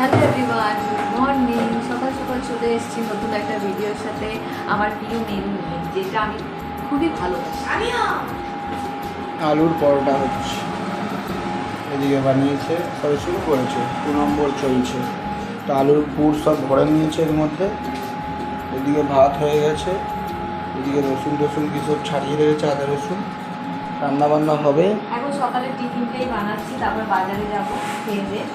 Hello everyone, good morning. সকাল সকাল চলে এসেছি নতুন একটা ভিডিওর সাথে। আমার প্রিয় মেনু যেটা আমি খুবই ভালোবাসি, আলুর পরোটা হচ্ছে। এদিকে বানিয়েছে, সবে শুরু করেছে, 2 নম্বর চলছে। তো আলুর পুর সব ভরে নিয়েছে এর মধ্যে। এদিকে ভাত হয়ে গেছে, এদিকে রসুন টসুন কি সব ছাড়িয়ে রেখেছে, আদা রসুন। রান্নাবান্না হবে। এখন সকালে টিফিনটাই বানাচ্ছি, তারপর বাজারে যাবো খেয়ে দিয়ে,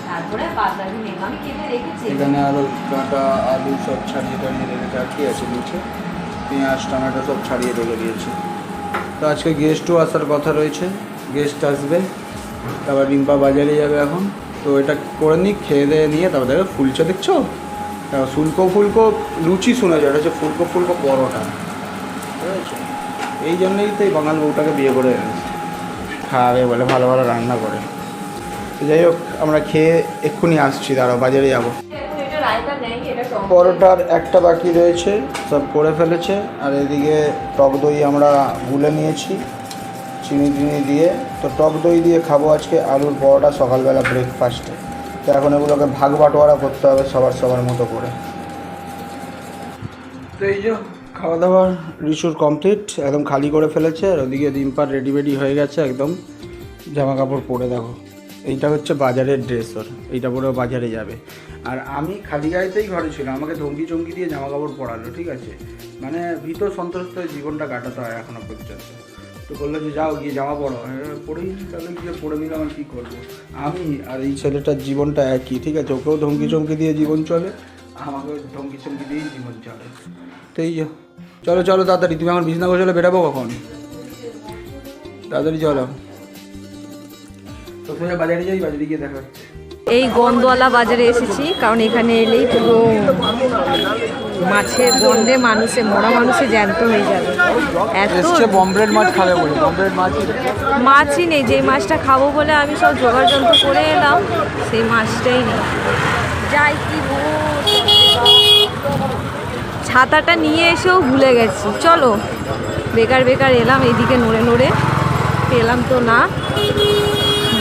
তারপরে বাজারে নেবো। আমি কেটে রেখেছি। এখানে আরও কাঁটা আলু সব ছাড়িয়ে টাড়িয়ে রেখেছে। আর কি আছে নিচে, পেঁয়াজ টমেটো সব ছাড়িয়ে রেখে দিয়েছে। তো আজকে গেস্টও আসার কথা রয়েছে, গেস্ট আসবে। তারপর রিম্পা বাজারে যাবে এখন। তো এটা করে নিই, খেয়ে দিয়ে নিয়ে তারপর দেখো ফুলছে, দেখছো ফুলকো ফুলকো লুচি শোনা যায়, এটা হচ্ছে ফুলকো ফুলকো পরোটা, ঠিক আছে? এই জন্যই তো এই বাঙাল বউটাকে বিয়ে করে এনেছে, খাওয়াবে বলে, ভালো ভালো রান্না করে। তো যাই হোক, আমরা খেয়ে এক্ষুনি আসছি, দাঁড়াও বাজারে যাবো। পরোটার একটা বাকি রয়েছে, সব করে ফেলেছে। আর এদিকে টক দই আমরা গুলে নিয়েছি চিনি টিনি দিয়ে। তো টক দই দিয়ে খাবো আজকে আলুর পরোটা সকালবেলা ব্রেকফাস্টে। তো এখন এগুলোকে ভাগ বাটোয়ারা করতে হবে সবার মতো করে। তো এই যে খাওয়া দাওয়া রিসুর কমপ্লিট, একদম খালি করে ফেলেছে। আর ওদিকে রিম্পার রেডি হয়ে গেছে একদম, জামা কাপড় পরে দেখো। এইটা হচ্ছে বাজারের ড্রেস, ওর এইটা পরেও বাজারে যাবে। আর আমি খালি গায়েতেই ঘরে ছিলাম, আমাকে ধমকি চমকি দিয়ে জামা কাপড় পরালো, ঠিক আছে? মানে ভীত সন্ত্রস্ত জীবনটা কাটাতে হয় এখনো পর্যন্ত। তো বললো যে যাও গিয়ে জামা পরো, পরেই তাহলে গিয়ে পরে নিলাম, আর কী করবো। আমি আর এই ছেলেটার জীবনটা একই, ঠিক আছে? ওকেও ধমকি চমকি দিয়ে জীবন চলে, আমাকেও ধমকি চমকি দিয়েই জীবন চলে। তো এই যে চলো চলো তাড়াতাড়ি, তুমি আমার বিছনা গোছালে বেরাবো কখন? তাড়াতাড়ি চলো। তো বাজারে যাই, বাজারে গিয়ে দেখা হচ্ছে। এই গন্ধওয়ালা বাজারে এসেছি, কারণ এখানে এলেই পুরো মাছের গন্ধে মরা মানুষে জ্যান্ত হয়ে যাবে। এত বমব্রেড মাছ খাবে বলে, বমব্রেড মাছই নেই। যেই মাছটা খাবো বলে আমি সব জোগাড় যন্ত্র করে এলাম, সেই মাছটাই নেই। যাই কি ছাতাটা নিয়ে এসেও ভুলে গেছি। চলো, বেকার এলাম এইদিকে নড়ে পেলাম তো না।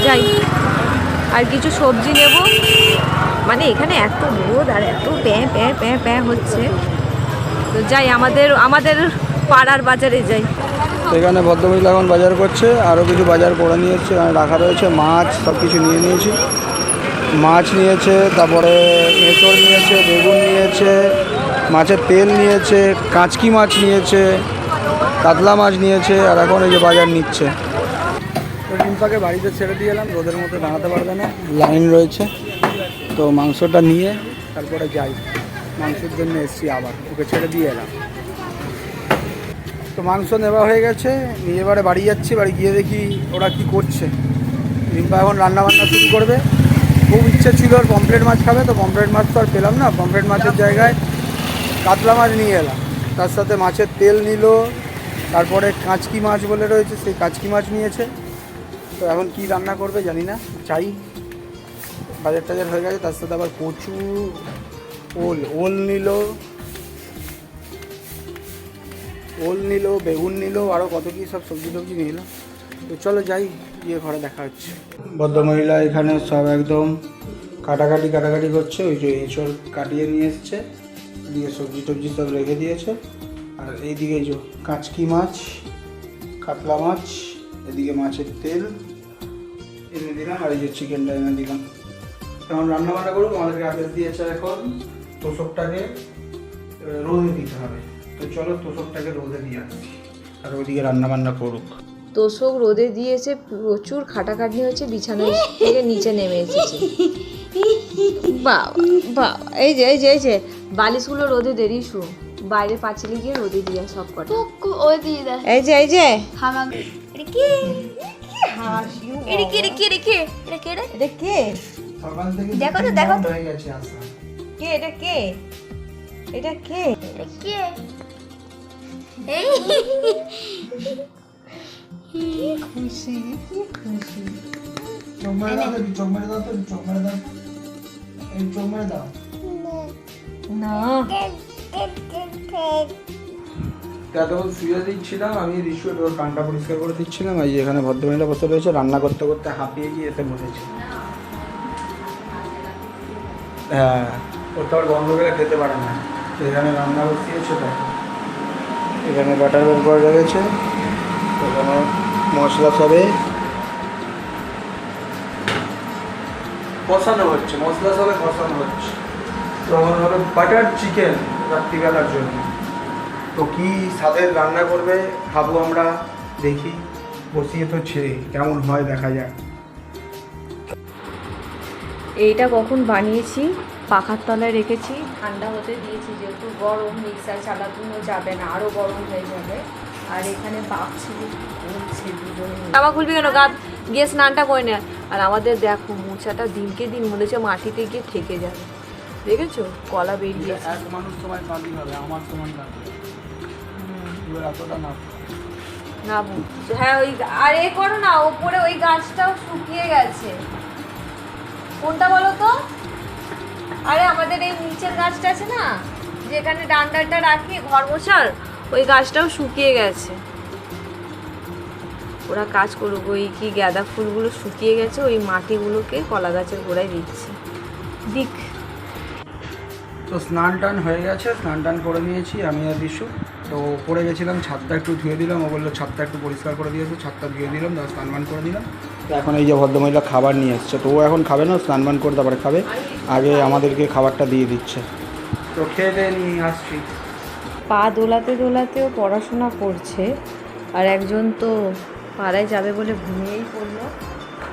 যাই, আর কিছু সবজি নেব। মানে এখানে এত রোদ আর এত প্যাঁ হচ্ছে। তো যাই, আমাদের পাড়ার বাজারে যাই। এখানে ভদ্রমহিলা এখন বাজার করছে, আরও কিছু বাজার করে নিয়েছে, এখানে রাখা রয়েছে মাছ, সব কিছু নিয়ে নিয়েছি। মাছ নিয়েছে, তারপরে এঁচড় নিয়েছে, বেগুন নিয়েছে, মাছের তেল নিয়েছে, কাঁচকি মাছ নিয়েছে, কাতলা মাছ নিয়েছে। আর এখন এই যে বাজার নিচ্ছে। রিম্পাকে বাড়িতে ছেড়ে দিয়ে এলাম, রোদের মধ্যে দাঁড়াতে পারবে না, লাইন রয়েছে। তো মাংসটা নিয়ে তারপরে যাই, মাংসের জন্য এসছি, আবার ওকে ছেড়ে দিয়ে এলাম। তো মাংস নেওয়া হয়ে গেছে, নিয়ে এবারে বাড়ি যাচ্ছি। বাড়ি গিয়ে দেখি ওরা কি করছে। রিম্পা এখন রান্নাবান্না শুরু করবে। খুব ইচ্ছে ছিল ওর পমফ্রেট মাছ খাবে, তো পমফ্রেট মাছ তো আর পেলাম না। পমফ্রেট মাছের জায়গায় কাতলা মাছ নিয়ে এলাম, তার সাথে মাছের তেল নিল, তারপরে কাঁচকি মাছ বলে রয়েছে, সেই কাঁচকি মাছ নিয়েছে। তো এখন কি রান্না করবে জানি না, চাই। বাজার টাজার হয়ে গেছে, তার সাথে আবার কচু, ওল নিল, বেগুন নিল, আরও কত কী সব সবজি টবজি নিল। তো চলো যাই, গিয়ে ঘরে দেখা হচ্ছে। ভদ্রমহিলা এখানে সব একদম কাটাকাটি করছে। ওই যে এঁচড় কাটিয়ে নিয়ে এসছে, এদিকে সবজি টবজি সব রেখে দিয়েছে। আর এইদিকে যে কাঁচকি মাছ, কাতলা মাছ, এদিকে মাছের তেল এনে দিলাম, আর এই যে চিকেনটা এনে দিলাম। এখন রান্নাবান্না করবো। আমাদেরকে আদেশ দিয়েছে এখন তোষকটাকে রোদে দিতে হবে। তো চলো তোষকটাকে রোদে দিয়ে আসছি, আর ওইদিকে রান্নাবান্না করুক। তোষক রোদে দিয়েছে, প্রচুর খাটাখাটনি হচ্ছে, বিছানা থেকে নিচে নেমে এসেছে। বাবা এই যে বালিশগুলো রোদে দেরি শু, বাইরে পাঁচিলে গিয়ে রোদে দিয়ে সব কটা। এই যে এটা কে? খুশি চোখ মেরে দাও না। তখন শুয়ে দিচ্ছিলাম আমি, রিসু ওর কানটা পরিষ্কার করে দিচ্ছিলাম। এই এখানে ভদ্রমহিলা বসে রয়েছে, রান্না করতে করতে হাঁপিয়ে গিয়ে এসে বসেছে। হ্যাঁ, ওর তো আর গন্ধ গেলে খেতে পারে না। তো এখানে রান্না বসিয়েছে, দেখো এখানে বাটার বের করে রেখেছে, এখানে মশলা সবে কষানো হচ্ছে, মশলা সবে কষানো হচ্ছে। তো আমার হবে বাটার চিকেন রাত্রিবেলার জন্য। তো কি স্বাদের রান্না করবে খাবো আমরা, দেখি। বসিয়ে তো ছেড়ে কেমন হয় দেখা যাক। এইটা কখন বানিয়েছি, পাখার তলায় রেখেছি, ঠান্ডা হতে দিয়েছি, যেহেতু গরম মিক্সার চালানো যাবে না, আরও গরম হয়ে যাবে। আর এখানে বাপ ছেলে বলছে দুজনে, জামা খুলবি কেন, গা গিয়ে স্নানটা করে নেয়। আর আমাদের দেখো মোচাটা দিনকে দিন মনে হচ্ছে মাটিতে গিয়ে ঠেকে যাবে, দেখেছো কলা বেরিয়ে। এক মানুষ সময় কাঁদি হবে, আমার সময় কাঁদি এতটা না না বুঝছো, হ্যাঁ ওই আর এ করো না, ওপরে ওই গাছটাও শুকিয়ে গেছে। কোনটা বলো তো? আরে আমাদের এই নিচের গাছটা আছে না, যেখানে ডান্ডাটা রাখি ঘর মোছার, ওই গাছটাও শুকিয়ে গেছে। ওরা কাজ করুক, ওই কি গাঁদা ফুলগুলো শুকিয়ে গেছে, ওই মাটিগুলোকে কলা গাছের গোড়ায় দিচ্ছে। দিক। তো স্নান টান হয়ে গেছে, স্নান টান করে নিয়েছি আমি আর বিশু। তো পড়ে গেছিলাম, ছাদটা একটু ধুয়ে দিলাম। ও বললো ছাদটা একটু পরিষ্কার করে দিয়েছে, ছাদটা ধুয়ে দিলাম, তারপর স্নান বান করে দিলাম। তো এখন এই যে ভদ্রমহিলা খাবার নিয়ে এসছে, তো ও এখন খাবে না, স্নান বান করে তারপরে খাবে। আগে আমাদেরকে খাবারটা দিয়ে দিচ্ছে, তো খেয়ে দিয়ে নিয়ে আসছি। পা দোলাতে দোলাতেও পড়াশোনা করছে, আর একজন তো পাড়ায় যাবে বলে ঘুমিয়েই পড়লো।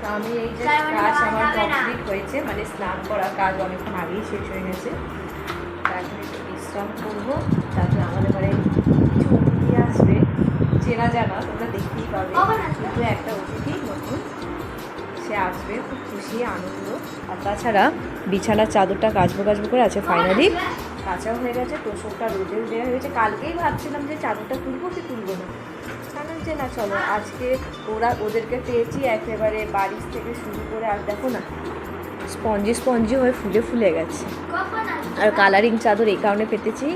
তা আমি এই যে কাজ আমার কমপ্লিট হয়েছে, মানে স্নান করা কাজ অনেকক্ষণ আগেই শেষ হয়ে গেছে। এখন একটু বিশ্রাম করবো, তারপরে আমাদের ঘরে কিছু অতিথি আসবে, চেনা জানা, তোমরা দেখতেই পাবে। কিন্তু একটা অতিথি নতুন, সে আসবে, খুব খুশি আনন্দ। আর তাছাড়া বিছানার চাদরটা কাচবো করে আছে, ফাইনালি কাঁচাও হয়ে গেছে, তোষকটা রোদেও দেওয়া হয়েছে। কালকেই ভাবছিলাম যে চাদরটা তুলবো কি তুলবো না, জানার যে না চলো আজকে ওদেরকে পেয়েছি একেবারে বারিশ থেকে শুরু করে। আর দেখো না স্পঞ্জি হয়ে ফুলে গেছে। আর কালারিং চাদর এই কারণে পেতেছি,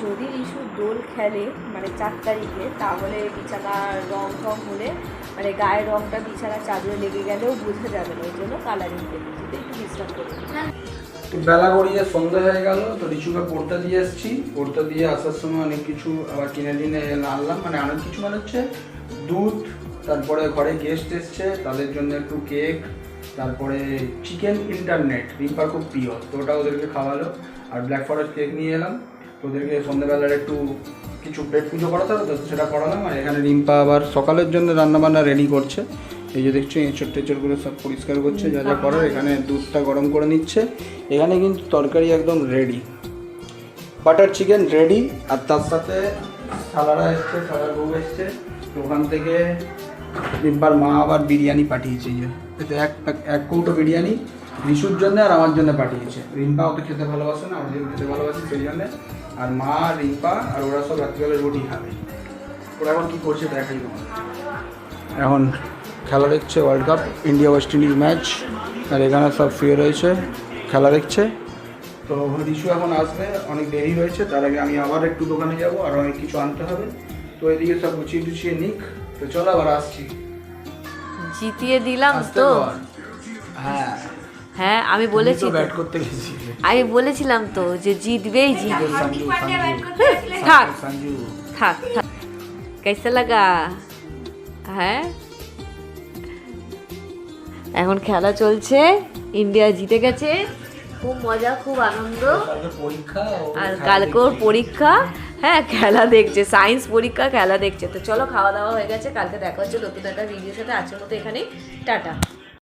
যদি ইস্যু দোল খেলে মানে 4 তারিখে, তাহলে বিছানার রং হলে মানে গায়ের রংটা বিছানার চাদরে লেগে গেলেও বোঝা যাবে না, ওই জন্য কালারিং পেতেছি। তো একটু বিশ্রাম করবো। তো বেলা গড়িয়ে সন্ধ্যা হয়ে গেল, তো রিচুকে পড়তে দিয়ে এসেছি। পড়তে দিয়ে আসার সময় অনেক কিছু আবার কিনে আনলাম, মানে অনেক কিছু মানে হচ্ছে দুধ, তারপরে ঘরে গেস্ট এসছে তাদের জন্য একটু কেক, তারপরে চিকেন ইন্টারনেট রিম্পার খুব প্রিয়, তো ওটা ওদেরকে খাওয়ালো। আর ব্ল্যাক ফরেস্ট কেক নিয়ে এলাম, তো ওদেরকে সন্ধ্যাবেলার একটু কিছু পেট পুজো করাতে হবে, তো সেটা করালাম। আর এখানে রিম্পা আবার সকালের জন্য রান্নাবান্না রেডি করছে। এই যে দেখছো এঁচড় টেচড়গুলো সব পরিষ্কার করছে, যা যা করার। এখানে দুধটা গরম করে নিচ্ছে। এখানে কিন্তু তরকারি একদম রেডি, বাটার চিকেন রেডি। আর তার সাথে সালারা এসছে, সালার বউ এসছে। তো ওখান থেকে রিম্পার মা আবার বিরিয়ানি পাঠিয়েছে, যে এতে এক কৌটো বিরিয়ানি রিশুর জন্য আর আমার জন্য পাঠিয়েছে। রিম্পা ওকে খেতে ভালোবাসে না, আমার জন্য খেতে ভালোবাসি, সেই জন্যে। আর মা, রিম্পা আর ওরা সব রাত্রিবেলা রুটি খাবে। ওরা এখন কী করছে দেখাই তোমার। এখন খেলা দেখছে world cup, India West Indies match. আর এখানে সব শুয়ে রয়েছে, খেলা দেখছে। তো রিশু এখন আসবে, অনেক দেরি হয়েছে। তার আগে আমি আবার একটু দোকানে যাব, আর অনেক কিছু আনতে হবে। তো এদিকে সব গুছিয়ে নিক। তো চলো আবার আসছি। জিতিয়ে দিলাম তো। হ্যাঁ হ্যাঁ আমি বলেছি, ব্যাট করতে গেছি, আমি বলেছিলাম তো যে জিতবেই জিতবে। থাক থাক कैसा लगा? হ্যাঁ এখন খেলা চলছে, ইন্ডিয়া জিতে গেছে, খুব মজা, খুব আনন্দ। আর কালকে ওর পরীক্ষা, হ্যাঁ খেলা দেখছে, সায়েন্স পরীক্ষা, খেলা দেখছে। তো চলো খাওয়া দাওয়া হয়ে গেছে, কালকে দেখা হচ্ছে নতুন একটা ভিডিওর সাথে। আজকের মতো এখানেই টাটা।